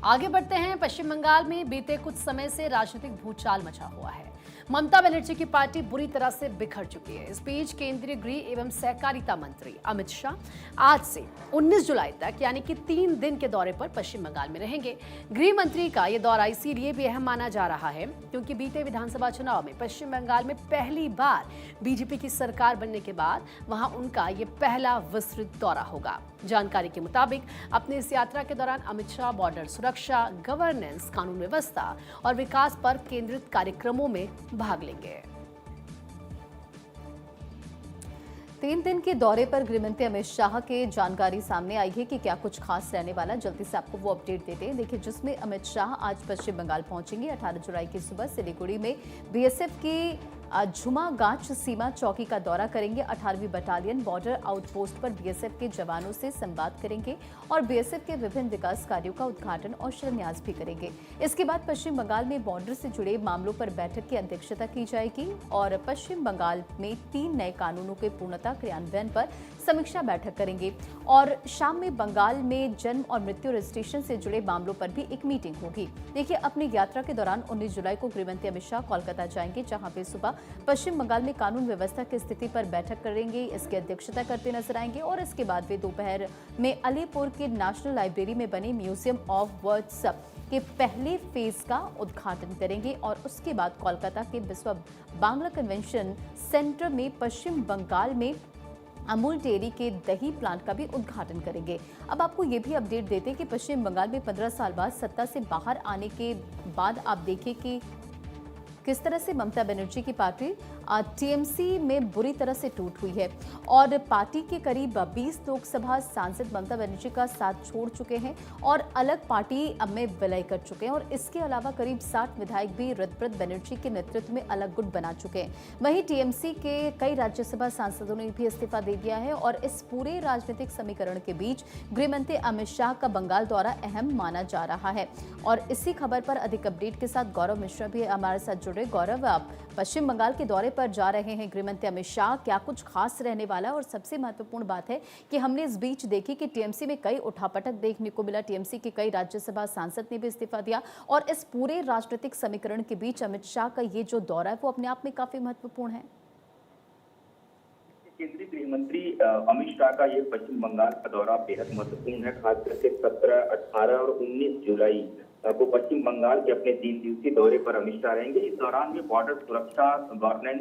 आगे बढ़ते हैं। पश्चिम बंगाल में बीते कुछ समय से राजनीतिक भूचाल मचा हुआ है। ममता बनर्जी की पार्टी बुरी तरह से बिखर चुकी है। इस बीच केंद्रीय गृह एवं सहकारिता मंत्री अमित शाह आज से 19 जुलाई तक यानी कि 3 दिन के दौरे पर पश्चिम बंगाल में रहेंगे। गृह मंत्री का यह दौरा इसीलिए भी अहम माना जा रहा है क्योंकि बीते विधानसभा चुनाव में पश्चिम बंगाल में पहली बार बीजेपी की सरकार बनने के बाद वहां उनका ये पहला विस्तृत दौरा होगा। जानकारी के मुताबिक अपनी इस यात्रा के दौरान अमित शाह बॉर्डर सुरक्षा, गवर्नेंस, कानून व्यवस्था और विकास पर केंद्रित कार्यक्रमों में भाग लेंगे। 3 दिन के दौरे पर गृहमंत्री अमित शाह के जानकारी सामने आई है कि क्या कुछ खास रहने वाला। जल्दी से आपको वो अपडेट देते हैं। देखिए, जिसमें अमित शाह आज पश्चिम बंगाल पहुंचेंगे। 18 जुलाई की सुबह सिलीगुड़ी में बीएसएफ की झुमागांच सीमा चौकी का दौरा करेंगे। 18वीं बटालियन बॉर्डर आउटपोस्ट पर बीएसएफ के जवानों से संवाद करेंगे और बीएसएफ के विभिन्न विकास कार्यों का उद्घाटन और शिलान्यास भी करेंगे। इसके बाद पश्चिम बंगाल में बॉर्डर से जुड़े मामलों पर बैठक की अध्यक्षता की जाएगी और पश्चिम बंगाल में 3 नए कानूनों के पूर्णतः क्रियान्वयन पर समीक्षा बैठक करेंगे और शाम में बंगाल में जन्म और मृत्यु रजिस्ट्रेशन से जुड़े मामलों पर भी एक मीटिंग होगी। देखिए, अपनी यात्रा के दौरान 19 जुलाई को गृहमंत्री अमित शाह कोलकाता जाएंगे, जहां पे सुबह पश्चिम बंगाल में कानून व्यवस्था की स्थिति पर बैठक करेंगे, इसकी अध्यक्षता करते नजर आएंगे और इसके बाद वे दोपहर में अलीपुर के नेशनल लाइब्रेरी में बने म्यूजियम ऑफ वर्ड्स के पहले फेज का उद्घाटन करेंगे और उसके बाद कोलकाता के बिस्वा बांग्ला कन्वेंशन सेंटर में पश्चिम बंगाल में अमूल डेयरी के दही प्लांट का भी उद्घाटन करेंगे। अब आपको ये भी अपडेट देते हैं कि पश्चिम बंगाल में 15 साल बाद सत्ता से बाहर आने के बाद आप देखिए कि किस तरह से ममता बनर्जी की पार्टी टीएमसी में बुरी तरह से टूट हुई है और पार्टी के करीब 20 लोकसभा सांसद ममता बनर्जी का साथ छोड़ चुके हैं और अलग पार्टी में विलय कर चुके हैं और इसके अलावा करीब 60 विधायक भी ऋतव्रत बनर्जी के नेतृत्व में अलग गुट बना चुके हैं। वहीं टीएमसी के कई राज्यसभा सांसदों ने भी इस्तीफा दे दिया है और इस पूरे राजनीतिक समीकरण के बीच गृहमंत्री अमित शाह का बंगाल दौरा अहम माना जा रहा है और इसी खबर पर अधिक अपडेट के साथ गौरव मिश्रा भी हमारे साथ जुड़े। गौरव, आप पश्चिम बंगाल के दौरे पर जा रहे हैं गृहमंत्री अमित शाह, क्या कुछ खास रहने वाला? और सबसे महत्वपूर्ण बात है कि हमने इस बीच देखी कि टीएमसी में कई उठापटक देखने को मिला। टीएमसी के कई राज्यसभा सांसद ने भी इस्तीफा दिया और इस पूरे राजनीतिक समीकरण के बीच अमित शाह का ये जो दौरा है वो अपने आप में काफी महत्वपूर्ण है। केंद्रीय गृह मंत्री अमित शाह का ये पश्चिम बंगाल का दौरा बेहद महत्वपूर्ण है। खास करके 17, 18 और 19 जुलाई को पश्चिम बंगाल के अपने 3 दिवसीय दौरे पर अमित शाह रहेंगे। इस दौरान वे बॉर्डर सुरक्षा, गवर्नेंस,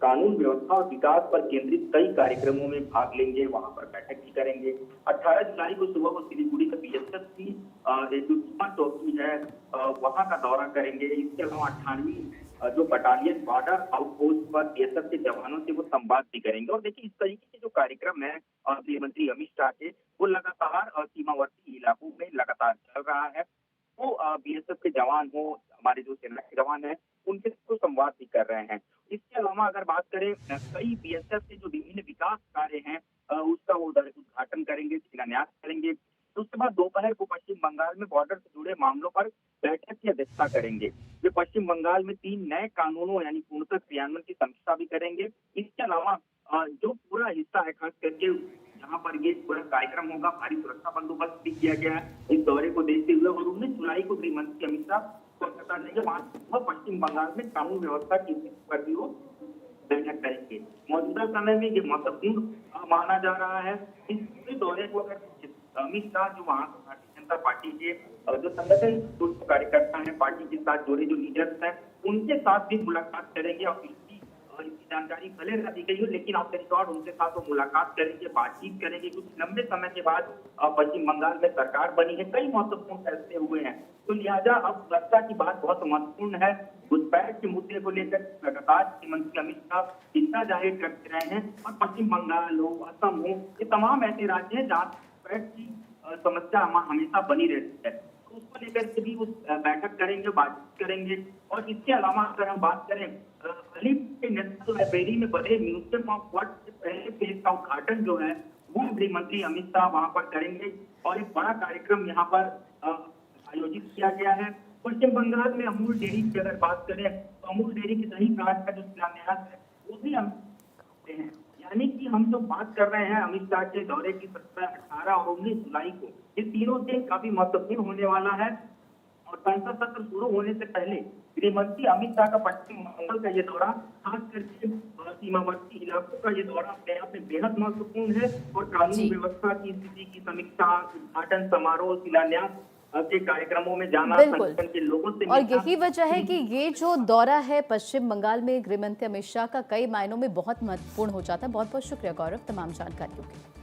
कानून व्यवस्था और विकास पर केंद्रित कई कार्यक्रमों में भाग लेंगे, वहां पर बैठक भी करेंगे। 18 जुलाई को सुबह वो सिलीगुड़ी का बीएसएफ की चौकी है वहां का दौरा करेंगे। इसके अलावा 18वीं जो बटालियन बॉर्डर आउटपोस्ट पर बीएसएफ के जवानों से वो संवाद भी करेंगे। और देखिए, इस तरीके के जो कार्यक्रम है गृह मंत्री अमित शाह के, वो लगातार सीमावर्ती इलाकों में लगातार चल रहा है। वो बीएसएफ के जवान हो, हमारे जो सेना के जवान हैं, उनके तो संवाद भी कर रहे हैं। इसके अलावा अगर बात करें, कई बीएसएफ के जो विभिन्न विकास कार्य हैं उसका वो उद्घाटन करेंगे, शिलान्यास करेंगे। तो उसके बाद दोपहर को पश्चिम बंगाल में बॉर्डर से जुड़े मामलों पर बैठक की अध्यक्षता करेंगे। वे पश्चिम बंगाल में 3 नए कानूनों यानी पूर्णतः क्रियान्वयन की समीक्षा भी करेंगे। इसके अलावा जो पूरा हिस्सा है, खास करके जहाँ पर ये पूरा कार्यक्रम होगा, भारी सुरक्षा बंदोबस्त भी किया गया है इस दौरे को देखते हुए। और 19 जुलाई को गृह मंत्री अमित शाह कोलकाता जाएंगे, वहां पश्चिम बंगाल में कानून व्यवस्था की स्थिति पर भी वो बैठक करेंगे। मौजूदा समय में ये महत्वपूर्ण माना जा रहा है। इस पूरे दौरे को अगर अमित शाह जो वहाँ भारतीय जनता पार्टी के जो संगठन कार्यकर्ता हैं, पार्टी के साथ जुड़े जो लीडर्स हैं, उनके साथ भी मुलाकात करेंगे और इसकी जानकारी भले न दी गई हो, लेकिन ऑफ द रिकॉर्ड उनके साथ वो मुलाकात करेंगे, बातचीत करेंगे। कुछ लंबे समय के बाद पश्चिम बंगाल में सरकार बनी है, कई महत्वपूर्ण फैसले हुए हैं, तो लिहाजा अब सुरक्षा की बात बहुत महत्वपूर्ण है। घुसपैठ के मुद्दे को लेकर लगातार मुख्यमंत्री अमित शाह चिंता जाहिर करते रहे हैं और पश्चिम बंगाल हो, असम हो, ये तमाम ऐसे राज्य हैं जहाँ घुसपैठ की समस्या हमेशा बनी रहती है। तो उसको लेकर के भी उस बैठक करेंगे, बातचीत करेंगे। और इसके अलावा अगर हम बात करें, अलीपुर के नेशनल लाइब्रेरी में बने म्यूजियम ऑफ वर्ड्स के पहले फेज का उद्घाटन जो है वो गृह मंत्री अमित शाह वहां पर करेंगे और एक बड़ा कार्यक्रम यहाँ पर आयोजित किया गया है। पश्चिम बंगाल में अमूल डेयरी की अगर बात करें तो अमूल डेयरी के दही प्लांट का जो शिलान्यास है वो भी हम करते हैं। यानी कि हम जो बात कर रहे हैं अमित शाह के दौरे की 17, 18 और 19 जुलाई को, ये तीनों दिन काफी महत्वपूर्ण होने वाला है। और संसद सत्र शुरू होने से पहले गृह मंत्री अमित शाह का पश्चिम बंगाल का ये दौरा, खास करके सीमावर्ती इलाकों का ये दौरा अपने आप में बेहद महत्वपूर्ण है और कानून व्यवस्था की स्थिति की समीक्षा, उद्घाटन समारोह, शिलान्यास के कार्यक्रमों में जाना, बिल्कुल। संगठन के लोगों से और मिलना। यही वजह है कि ये जो दौरा है पश्चिम बंगाल में गृह मंत्री अमित शाह का कई मायनों में बहुत महत्वपूर्ण हो जाता है। बहुत बहुत शुक्रिया गौरव तमाम जानकारियों के लिए।